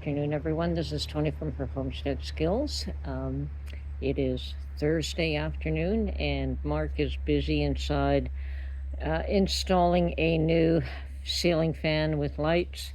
afternoon, everyone. This is Tony from her Homestead Skills. It is Thursday afternoon, and Mark is busy inside installing a new ceiling fan with lights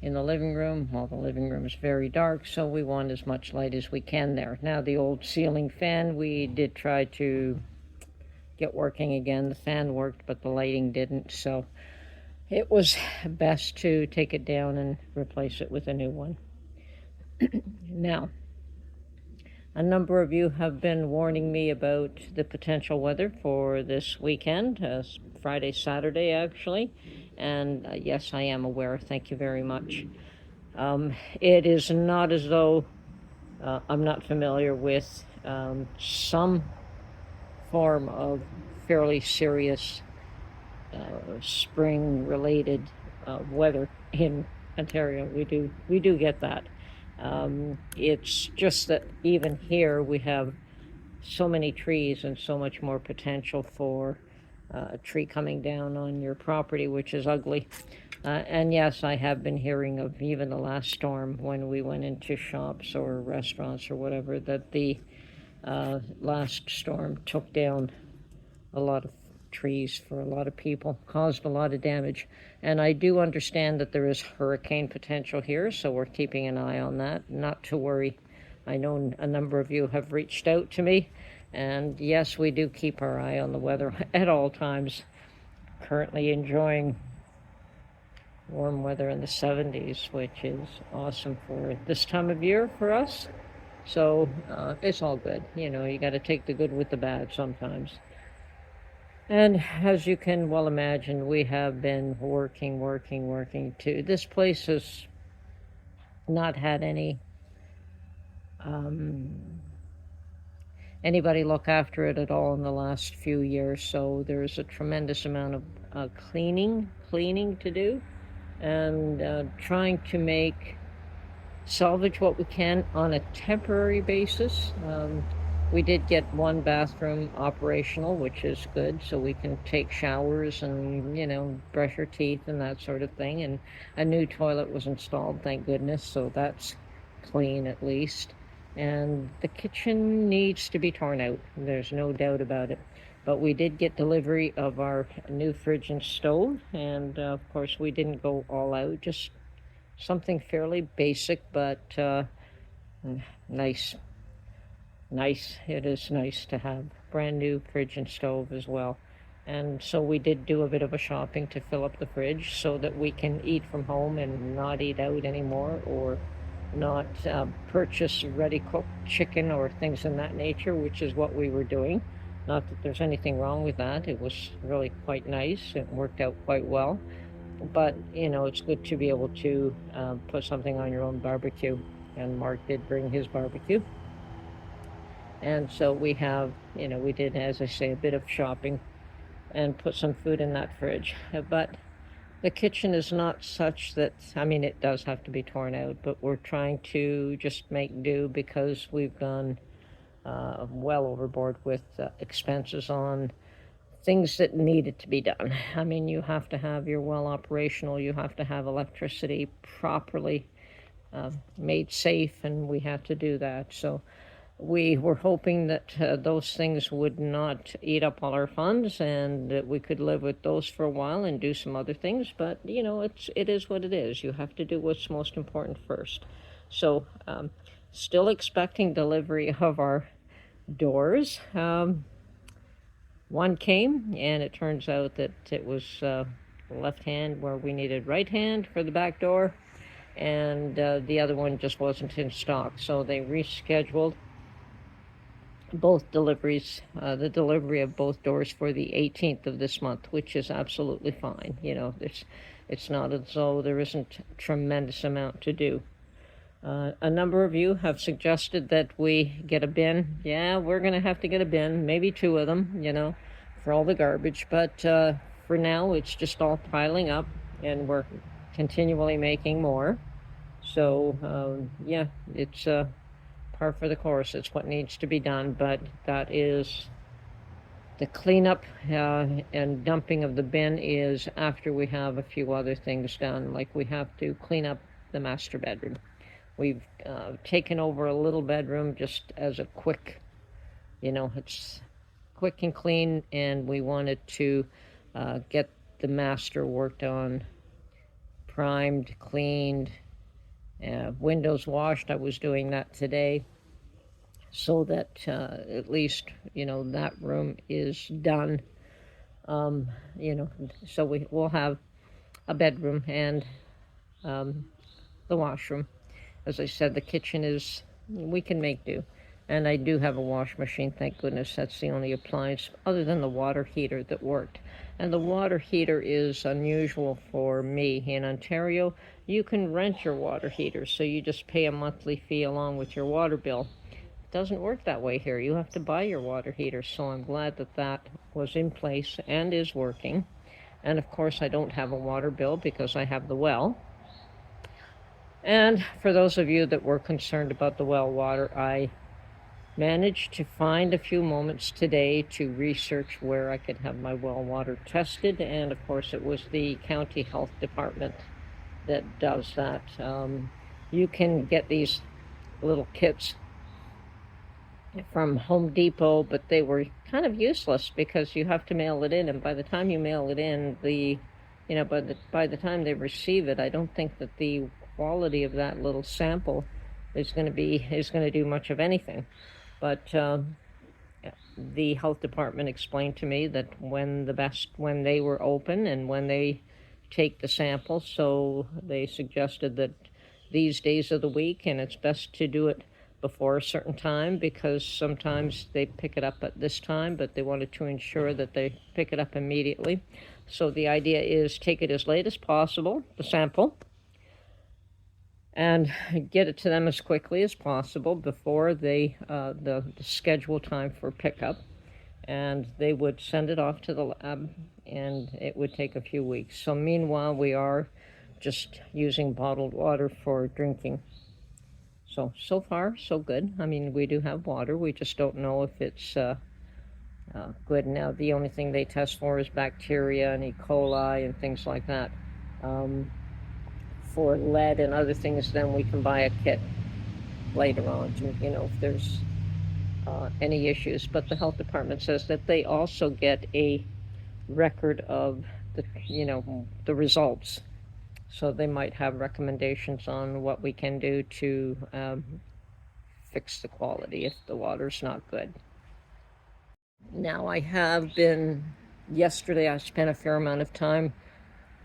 in the living room. Well, the living room is very dark, so we want as much light as we can there. Now, the old ceiling fan, we did try to get working again. The fan worked, but the lighting didn't, so it was best to take it down and replace it with a new one. Now, a number of you have been warning me about the potential weather for this weekend, Friday, Saturday actually, and yes, I am aware. Thank you very much. It is not as though I'm not familiar with some form of fairly serious spring-related weather in Ontario. We do get that. It's just that even here we have so many trees and so much more potential for a tree coming down on your property, which is ugly. And yes, I have been hearing of even the last storm when we went into shops or restaurants or whatever, that the last storm took down a lot of trees for a lot of people, caused a lot of damage. And I do understand that there is hurricane potential here, so we're keeping an eye on that. Not to worry. I know a number of you have reached out to me, and yes, we do keep our eye on the weather at all times. Currently enjoying warm weather in the 70s, which is awesome for this time of year for us. So it's all good. You know, you got to take the good with the bad sometimes. And as you can well imagine, we have been working too. This place has not had anybody look after it at all in the last few years, so there's a tremendous amount of cleaning to do, and trying to salvage what we can on a temporary basis. We did get one bathroom operational, which is good, so we can take showers and, you know, brush our teeth and that sort of thing. And a new toilet was installed, thank goodness, so that's clean at least. And the kitchen needs to be torn out, there's no doubt about it. But we did get delivery of our new fridge and stove, and of course we didn't go all out, just something fairly basic, but nice. It is nice to have brand new fridge and stove as well. And so we did do a bit of a shopping to fill up the fridge so that we can eat from home and not eat out anymore, or not purchase ready-cooked chicken or things in that nature, which is what we were doing. Not that there's anything wrong with that. It was really quite nice. It worked out quite well. But, you know, it's good to be able to put something on your own barbecue. And Mark did bring his barbecue. And so we have, you know, we did, as I say, a bit of shopping and put some food in that fridge. But the kitchen is not such that, I mean, it does have to be torn out, but we're trying to just make do because we've gone well overboard with expenses on things that needed to be done. I mean, you have to have your well operational, you have to have electricity properly made safe, and we have to do that. So we were hoping that those things would not eat up all our funds, and that we could live with those for a while and do some other things. But, you know, it is what it is. You have to do what's most important first. So still expecting delivery of our doors. One came, and it turns out that it was left hand where we needed right hand for the back door, and the other one just wasn't in stock. So they rescheduled both deliveries, the delivery of both doors for the 18th of this month, which is absolutely fine. You know, it's not as though there isn't a tremendous amount to do. A number of you have suggested that we get a bin. Yeah, we're going to have to get a bin, maybe two of them, you know, for all the garbage. But for now, it's just all piling up, and we're continually making more. So, yeah, it's par for the course. It's what needs to be done, but that is the cleanup and dumping of the bin is after we have a few other things done, like we have to clean up the master bedroom. We've taken over a little bedroom just as a quick, it's quick and clean, and we wanted to get the master worked on, primed, cleaned, windows washed. I was doing that today, so that at least, that room is done. So we'll have a bedroom and the washroom. As I said, the kitchen we can make do. And I do have a wash machine, thank goodness. That's the only appliance other than the water heater that worked. And the water heater is unusual for me. In Ontario, you can rent your water heater, so you just pay a monthly fee along with your water bill. It doesn't work that way here. You have to buy your water heater, so I'm glad that that was in place and is working. And of course, I don't have a water bill because I have the well. And for those of you that were concerned about the well water, I managed to find a few moments today to research where I could have my well water tested, and of course it was the county health department that does that. You can get these little kits from Home Depot, but they were kind of useless because you have to mail it in, and by the time you mail it in, by the time they receive it, I don't think that the quality of that little sample is going to do much of anything. But the health department explained to me that when they were open and when they take the sample, so they suggested that these days of the week, and it's best to do it before a certain time, because sometimes they pick it up at this time, but they wanted to ensure that they pick it up immediately. So the idea is take it as late as possible, the sample, and get it to them as quickly as possible before the scheduled time for pickup. And they would send it off to the lab, and it would take a few weeks. So meanwhile, we are just using bottled water for drinking. So far, so good. I mean, we do have water. We just don't know if it's good. Now, the only thing they test for is bacteria and E. coli and things like that. For lead and other things, then we can buy a kit later on, if there's any issues. But the health department says that they also get a record of the results. So they might have recommendations on what we can do to fix the quality if the water's not good. Now, yesterday I spent a fair amount of time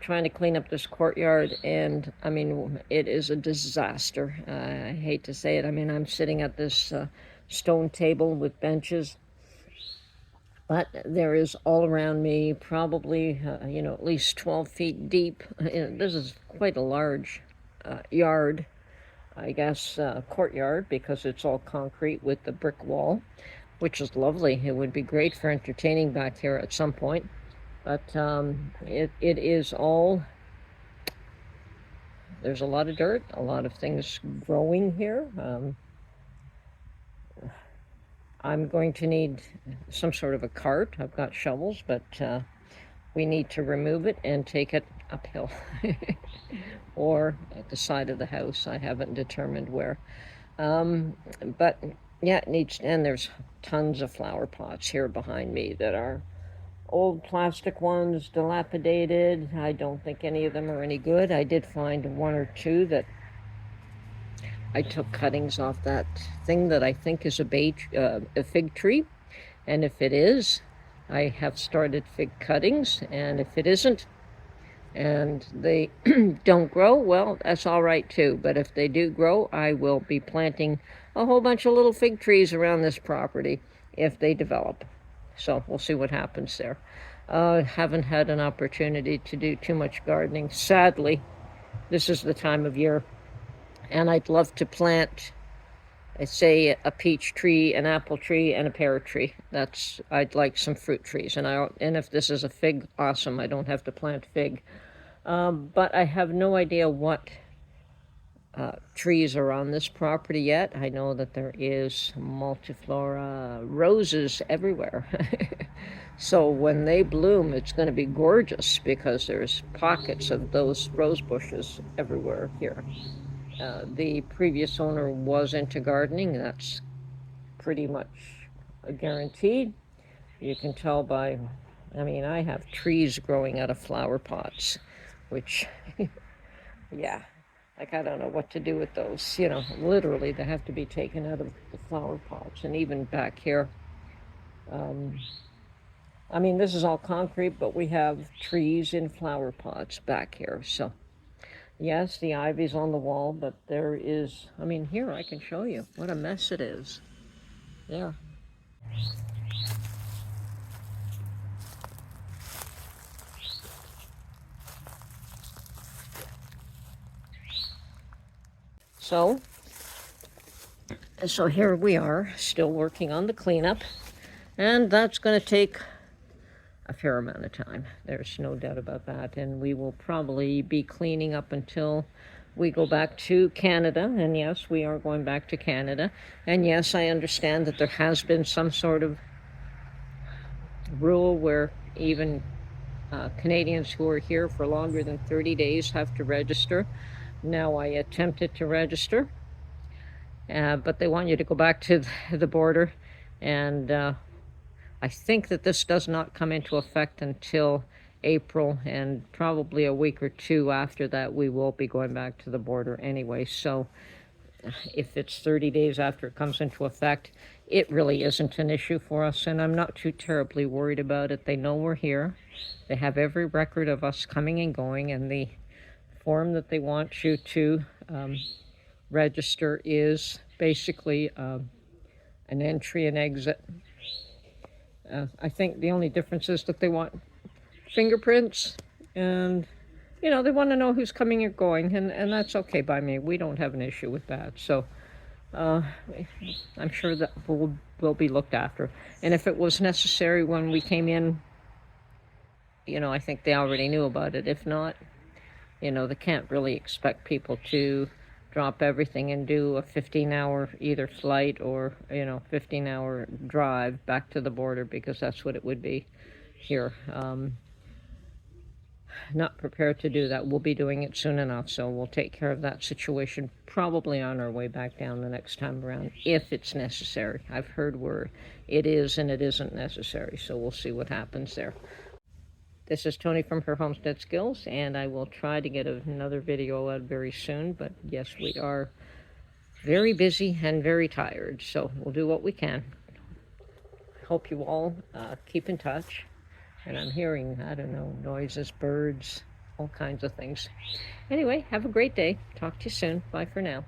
trying to clean up this courtyard, and I mean, it is a disaster. I hate to say it. I mean, I'm sitting at this stone table with benches, but there is all around me probably, at least 12 feet deep. This is quite a large yard, I guess, courtyard, because it's all concrete with the brick wall, which is lovely. It would be great for entertaining back here at some point. But it is all, there's a lot of dirt, a lot of things growing here. I'm going to need some sort of a cart. I've got shovels, but we need to remove it and take it uphill or at the side of the house. I haven't determined where. But yeah, it needs, and there's tons of flower pots here behind me that are old plastic ones, dilapidated. I don't think any of them are any good. I did find one or two that I took cuttings off that thing that I think is a fig tree. And if it is, I have started fig cuttings. And if it isn't, and they don't grow, well, that's all right too. But if they do grow, I will be planting a whole bunch of little fig trees around this property if they develop. So we'll see what happens there. Haven't had an opportunity to do too much gardening. Sadly, this is the time of year, and I'd love to plant, say, a peach tree, an apple tree, and a pear tree. I'd like some fruit trees, and if this is a fig, awesome. I don't have to plant fig. But I have no idea what trees are on this property yet. I know that there is multiflora roses everywhere. So when they bloom, it's going to be gorgeous because there's pockets of those rose bushes everywhere here. The previous owner was into gardening. That's pretty much guaranteed. You can tell by, I mean, I have trees growing out of flower pots, which, yeah, like I don't know what to do with those. You know, literally, they have to be taken out of the flower pots. And even back here, um, I mean, this is all concrete, but we have trees in flower pots back here. So, yes, the ivy's on the wall, but there is, I mean, here I can show you what a mess it is. There. So here we are, still working on the cleanup, and that's going to take a fair amount of time. There's no doubt about that, and we will probably be cleaning up until we go back to Canada. And yes, we are going back to Canada. And yes, I understand that there has been some sort of rule where even Canadians who are here for longer than 30 days have to register. Now, I attempted to register, but they want you to go back to the border, and I think that this does not come into effect until April, and probably a week or two after that we will be going back to the border anyway. So if it's 30 days after it comes into effect, it really isn't an issue for us, and I'm not too terribly worried about it. They know we're here. They have every record of us coming and going, and the form that they want you to register is basically an entry and exit. I think the only difference is that they want fingerprints, and you know, they want to know who's coming or going, and that's okay by me. We don't have an issue with that. So I'm sure that will be looked after. And if it was necessary when we came in, you know, I think they already knew about it. If not, you know, they can't really expect people to drop everything and do a 15-hour either flight or, you know, 15-hour drive back to the border, because that's what it would be here. Not prepared to do that. We'll be doing it soon enough, so we'll take care of that situation probably on our way back down the next time around, if it's necessary. I've heard where it is and it isn't necessary, so we'll see what happens there. This is Tony from Her Homestead Skills, and I will try to get another video out very soon, but yes, we are very busy and very tired, so we'll do what we can. Hope you all keep in touch. And I'm hearing, I don't know, noises, birds, all kinds of things. Anyway, have a great day. Talk to you soon. Bye for now.